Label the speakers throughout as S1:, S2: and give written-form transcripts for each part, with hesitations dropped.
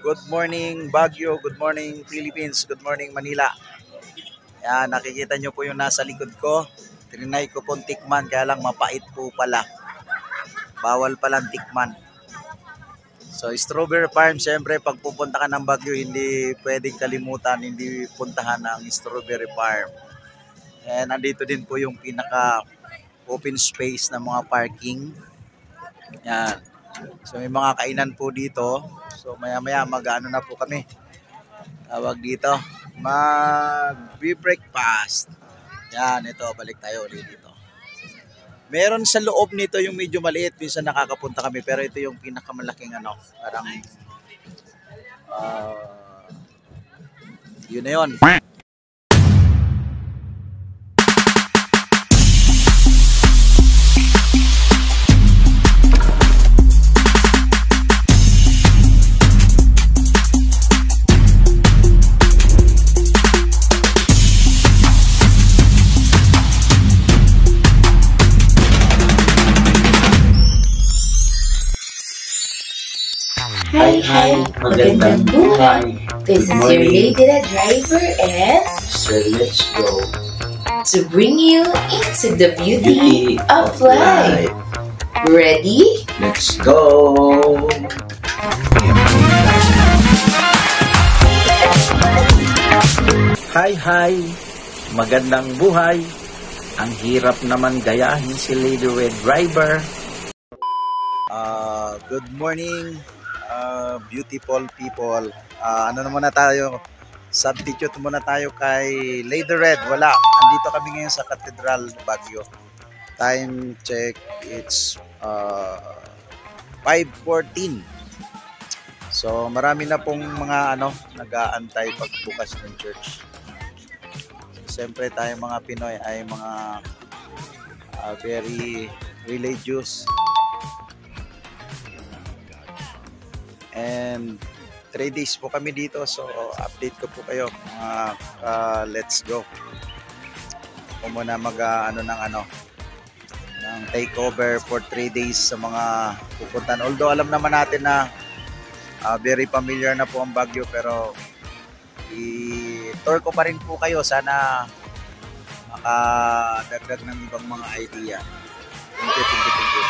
S1: Good morning Baguio, good morning Philippines, good morning Manila. Yan, nakikita nyo po yung nasa likod ko. Trinay ko pong tikman, kaya lang mapait po pala. Bawal palang tikman. So Strawberry Farm, syempre pag pupunta ka ng Baguio, hindi pwedeng kalimutan, hindi puntahan ang Strawberry Farm. And nandito din po yung pinaka open space na mga parking. Yan. So may mga kainan po dito. So maya-maya mag-ano na po kami. Tawag dito, mag-breakfast. Yan, ito, balik tayo ulit dito. Meron sa loob nito yung medyo maliit, minsan nakakapunta kami, pero ito yung pinakamalaking ano, parang yun na yun.
S2: Hi, magandang buhay. This is your lady driver and
S3: So let's go
S2: to bring you into the beauty of life. Ready?
S3: Let's go.
S1: Hi, magandang buhay. Ang hirap naman gayahin si Lady Red Driver. Good morning, beautiful people. Ano naman na tayo? Substitute muna tayo kay Lady Red. Wala. Andito kami ngayon sa Cathedral Baguio. Time check, it's 5:14. So marami na pong mga nag-aantay pagbukas ng church. Siyempre tayo mga Pinoy ay mga very religious. And 3 days po kami dito, so update ko po kayo. Let's go. Ako muna ng takeover for 3 days sa mga pupuntan. Although alam naman natin na very familiar na po ang Baguio, pero i-tour ko pa rin po kayo. Sana makadagdag ng ibang mga idea. Thank you.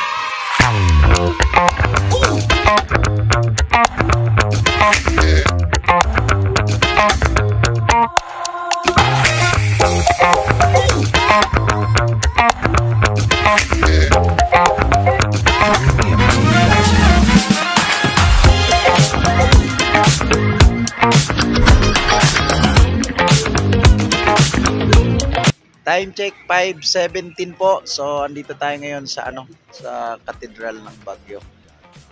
S1: Time check 5:17 po. So andito tayo ngayon sa sa Cathedral ng Baguio.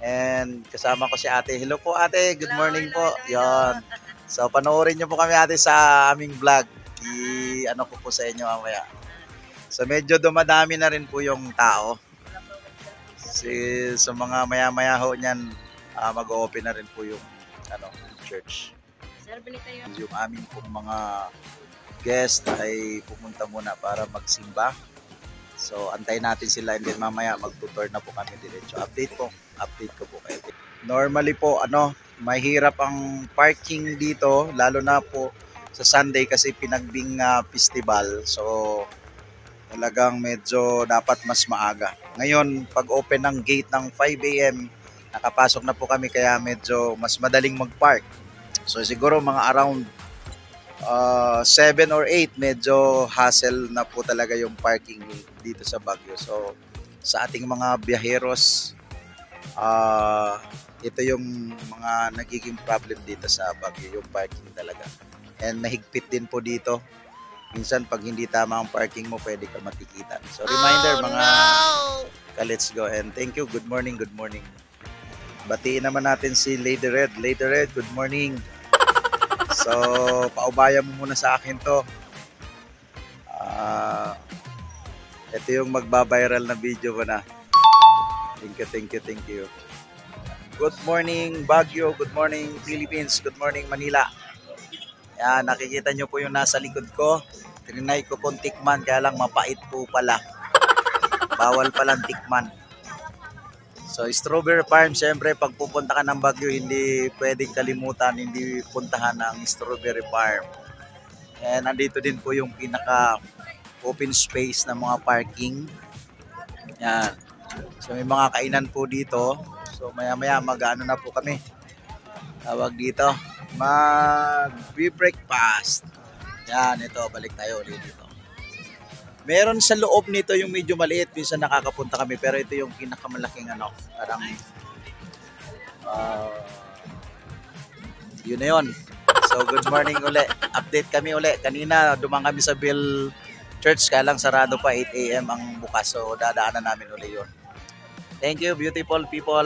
S1: And kasama ko si Ate. Hello po Ate, good morning po. 'Yon. So panoorin niyo po kami Ate sa aming vlog. Ko po sa inyo mamaya. So medyo dumadami na rin po yung tao. Sa mga maya-maya ho niyan, mag-open na rin po yung church. Yung aming pong mga guest ay pumunta muna para magsimba. So antayin natin sila, and then mamaya magtutur na po kami diretso. Update ko po kayo. Normally po mahirap ang parking dito, lalo na po sa Sunday kasi pinagbing festival. So talagang medyo dapat mas maaga. Ngayon pag open ng gate ng 5 AM, nakapasok na po kami, kaya medyo mas madaling mag-park. So siguro mga around 7 or 8, medyo hassle na po talaga yung parking dito sa Baguio. So sa ating mga biyaheros, ito yung mga nagiging problem dito sa Baguio, yung parking talaga. And mahigpit din po dito. Minsan pag hindi tama ang parking mo, pwede ka matikitan. So reminder let's go, and thank you. Good morning. Batiin naman natin si Lady Red. Lady Red, good morning. So, paubaya mo muna sa akin to. Ito yung magbabiral na video ko na. Thank you. Good morning Baguio, good morning Philippines, good morning Manila. Yan, nakikita nyo po yung nasa likod ko. Trinay ko pong tikman, kaya lang mapait po pala. Bawal palang tikman. So Strawberry Farm, siyempre pag pupunta ka ng Baguio, hindi pwedeng kalimutan, hindi puntahan ng Strawberry Farm. And nandito din po yung pinaka open space ng mga parking. Yan. So may mga kainan po dito. So maya maya mag-ano na po kami. Tawag dito, mag-breakfast. Yan, ito, balik tayo ulit dito. Meron sa loob nito yung medyo maliit, minsan nakakapunta kami, pero ito yung pinakamalaking ano, parang yun na yun. So good morning uli, update kami uli. Kanina dumang kami sa Bill Church, kaya lang sarado pa, 8 AM ang bukas, so dadaanan namin uli yun. Thank you beautiful people.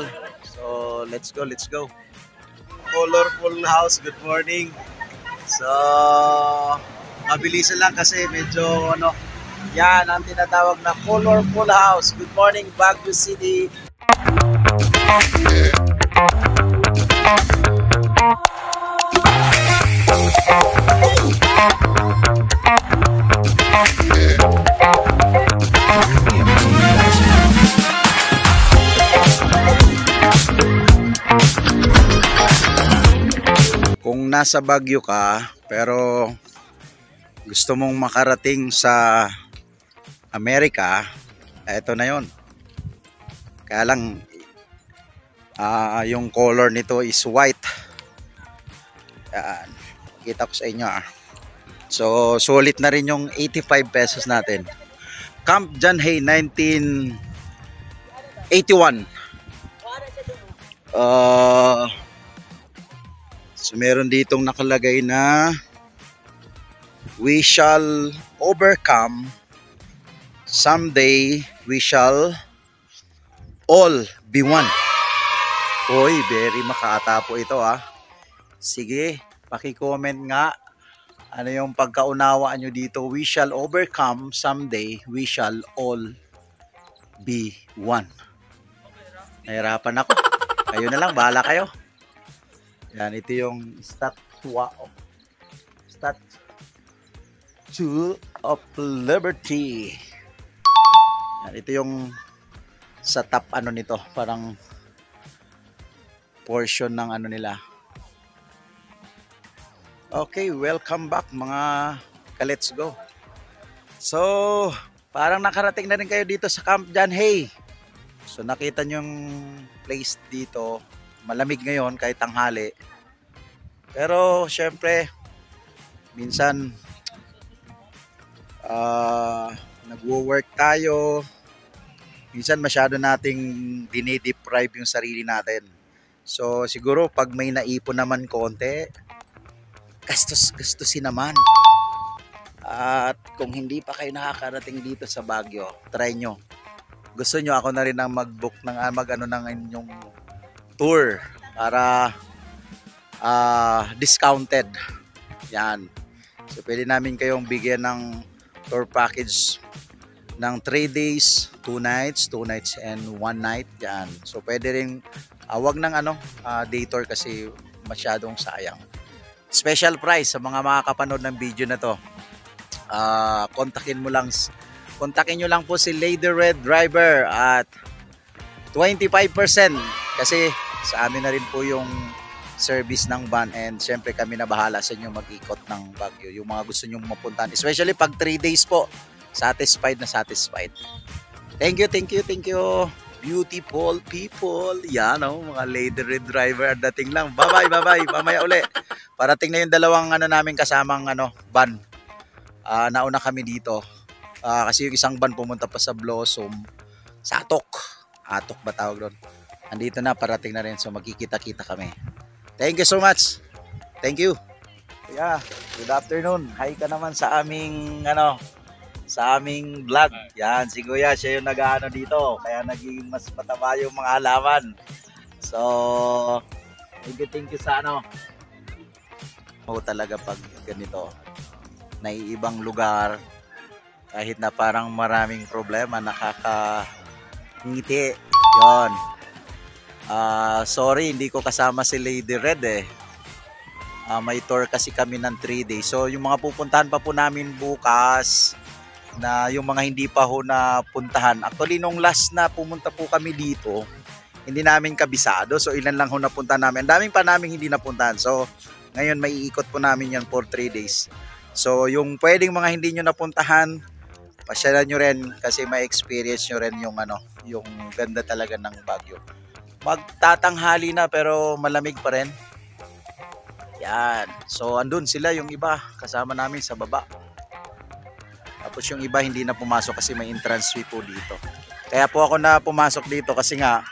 S1: So let's go, let's go. Colorful house, good morning. So mabilisan lang kasi medyo ano, yan ang tinatawag na colorful house. Good morning, Baguio City. Kung nasa Baguio ka, pero gusto mong makarating sa Amerika, eto na yon. Kaya lang yung color nito is white. Yan, kita ko sa inyo So sulit na rin yung 85 pesos natin. Camp John Hay 1981. So meron ditong nakalagay na we shall overcome. Someday we shall all be one. Oy, very makata po ito Sige, paki-comment nga ano yung pagkaunawaan nyo dito. We shall overcome, someday we shall all be one. Nahirapan ako. Kayo na lang, bahala kayo. Yan, ito yung Statue of Liberty. Ito yung sa top ano nito, parang portion ng ano nila. Okay, welcome back mga ka-let's go. So, parang nakarating na rin kayo dito sa Camp John Hay. So, nakita nyo yung place dito. Malamig ngayon kahit tanghali. Pero, syempre, minsan nagwo-work tayo. Minsan masyado nating dinideprive yung sarili natin. So siguro pag may naipon naman konti, gastusin naman. At kung hindi pa kayo nakakarating dito sa Baguio, try nyo. Gusto nyo ako na rin ang mag-book ng ng inyong tour para discounted. Yan. So pwede namin kayong bigyan ng tour package ng 3 days, 2 nights and 1 night. Yan. So pwede rin wag ng day tour kasi masyadong sayang. Special price sa mga makakapanood ng video na to. Kontakin nyo lang po si Lady Red Driver at 25% kasi sa amin na rin po yung service ng van, and syempre kami na bahala sa inyo mag-ikot ng Baguio. Yung mga gusto nyo mapuntahan, especially pag 3 days po, satisfied na satisfied. Thank you beautiful people. Yan mga Lady Red Driver, dating lang. Bye bye, mamaya uli. Parating na yung dalawang namin kasamang van. Nauna kami dito. Kasi yung isang van pumunta pa sa Blossom, sa Atok ba tawag doon. Andito na, parating na rin, so magkikita-kita kami. Thank you so much. Thank you. Yeah, good afternoon. Hi ka naman sa aming sa aming vlog. Yan, si Kuya, siya yung nag-ano dito, kaya naging mas mataba yung mga halaman. So, thank you sa talaga pag ganito, naiibang lugar, kahit na parang maraming problema, nakakangiti. Yon. Sorry, hindi ko kasama si Lady Red may tour kasi kami ng 3 days. So, yung mga pupuntahan pa po namin bukas, na yung mga hindi pa ho na puntahan. Actually, nung last na pumunta po kami dito, hindi namin kabisado. So ilan lang ho napunta namin. Ang daming pa namin hindi napuntahan. So ngayon may iikot po namin yan for 3 days. So yung pwedeng mga hindi nyo napuntahan, pasyalan nyo rin kasi may experience nyo rin yung yung ganda talaga ng Baguio. Magtatanghali na pero malamig pa rin. Yan. So andun sila yung iba kasama namin sa baba. Tapos yung iba hindi na pumasok kasi may entrance fee po dito. Kaya po ako na pumasok dito kasi nga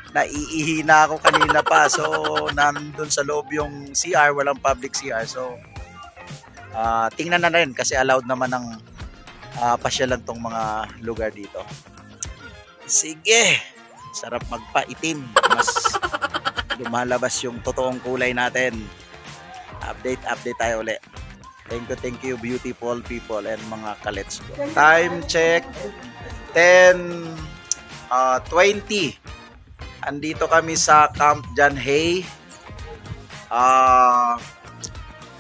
S1: naiihi na ako kanina pa. So nandun sa loob yung CR, walang public CR. So tingnan na rin kasi allowed naman ng pasyalan tong mga lugar dito. Sige, sarap magpaitim. Mas lumalabas yung totoong kulay natin. Update tayo ulit. Thank you beautiful people and mga ka-let's go. Time check 10:20. Andito kami sa Camp John Hay.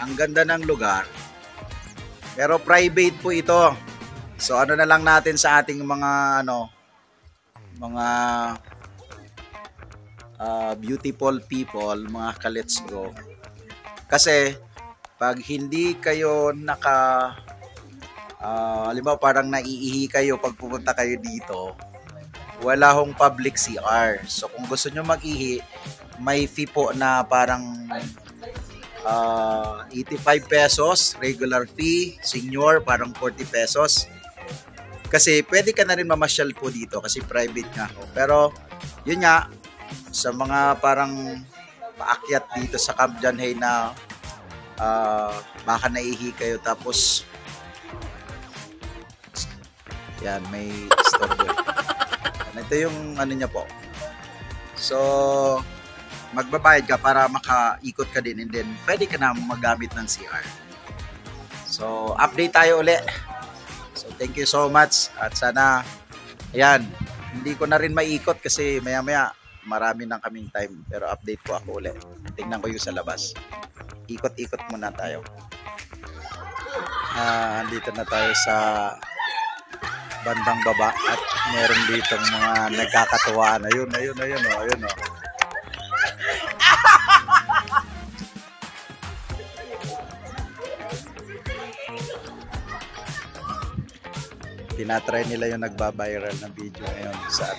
S1: Ang ganda ng lugar. Pero private po ito. So ano na lang natin sa ating mga beautiful people, mga ka-let's go. Kasi pag hindi kayo halimbawa parang naiihi kayo pag pupunta kayo dito, wala hong public CR. So kung gusto nyo mag-ihi, may fee po na parang 85 pesos, regular fee, senior parang 40 pesos. Kasi pwede ka na rin mamasyal po dito kasi private nga ho. Pero yun nga, sa mga parang paakyat dito sa Camp John Hay na baka naihi kayo tapos yan, may store doon. Ito yung niya po. So magbabayad ka para makaikot ka din and then pwede ka na magamit ng CR. So update tayo ulit. So thank you so much at sana ayan, hindi ko na rin maikot kasi maya marami nang kaming time pero update ko ako ulit. Tingnan ko yung sa labas. Ikot-ikot muna tayo. Andito na tayo sa bandang baba at meron ditong mga nagkakatuwaan. Ayun. Tinatry nila yung nagbabiral na video ngayon sa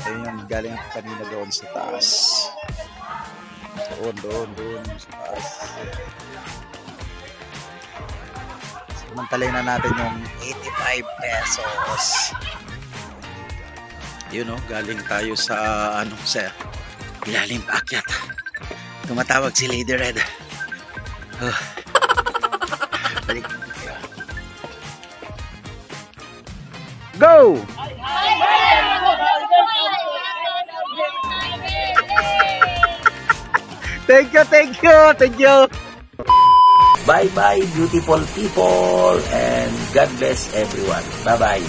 S1: ayun yung galing ako kanina doon sa taas. Doon sa taas. Samantalay na natin yung 85 pesos. Yun galing tayo sa sa ilalim paakyat. Tumatawag si Lady Red. Balik. Go! Thank you.
S3: Bye-bye, beautiful people, and God bless everyone. Bye-bye.